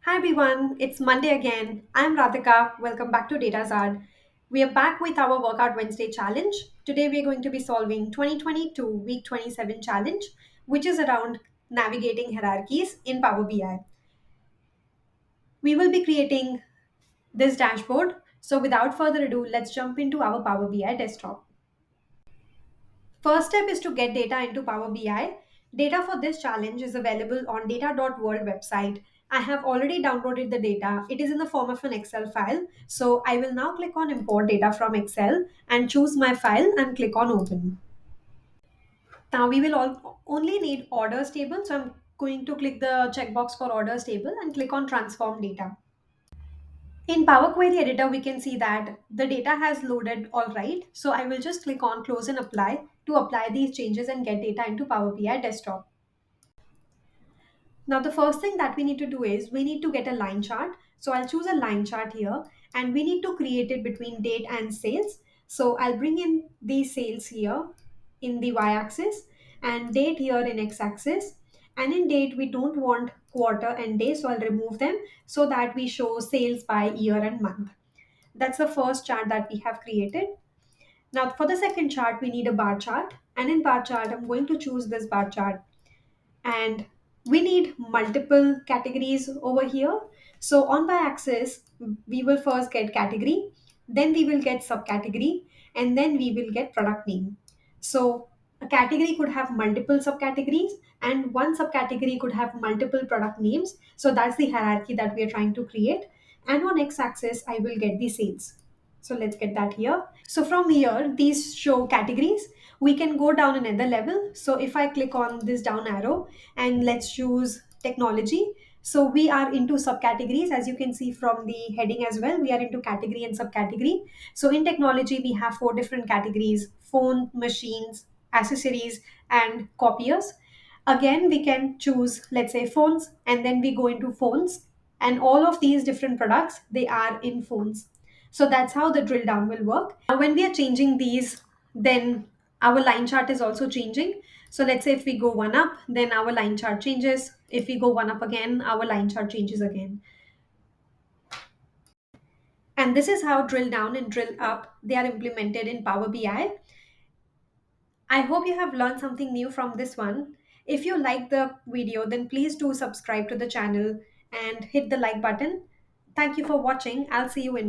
Hi everyone, it's Monday again. I'm Radhika. Welcome back to DataZard. We are back with our Workout Wednesday challenge. Today we are going to be solving 2022 week 27 challenge, which is around navigating hierarchies in Power BI. We will be creating this dashboard. So without further ado, let's jump into our Power BI desktop. First step is to get data into Power BI. Data for this challenge is available on data.world website. I have already downloaded the data. It is in the form of an Excel file. So I will now click on import data from Excel and choose my file and click on open. Now we will only need orders table. So I'm going to click the checkbox for orders table and click on transform data. In Power Query Editor, we can see that the data has loaded all right. So I will just click on close and apply to apply these changes and get data into Power BI desktop. Now the first thing that we need to do is we need to get a line chart. So I'll choose a line chart here and we need to create it between date and sales. So I'll bring in the sales here in the y-axis and date here in x-axis. And in date, we don't want quarter and day, so I'll remove them so that we show sales by year and month. That's the first chart that we have created. Now for the second chart, we need a bar chart. And in bar chart, I'm going to choose this bar chart. And we need multiple categories over here. So on y-axis, we will first get category, then we will get subcategory, and then we will get product name. So a category could have multiple subcategories and one subcategory could have multiple product names. So that's the hierarchy that we are trying to create. And on x-axis, I will get the sales. So let's get that here. So from here, these show categories. We can go down another level. So if I click on this down arrow and let's choose technology. So we are into subcategories, as you can see from the heading as well. We are into category and subcategory. So in technology, we have four different categories: phone, machines, accessories, and copiers. Again, we can choose, let's say, phones, and then we go into phones. And all of these different products, they are in phones. So that's how the drill down will work. Now, when we are changing these, then our line chart is also changing. So let's say if we go one up, then our line chart changes. If we go one up again, our line chart changes again. And this is how drill down and drill up, they are implemented in Power BI. I hope you have learned something new from this one. If you like the video, then please do subscribe to the channel and hit the like button. Thank you for watching. I'll see you in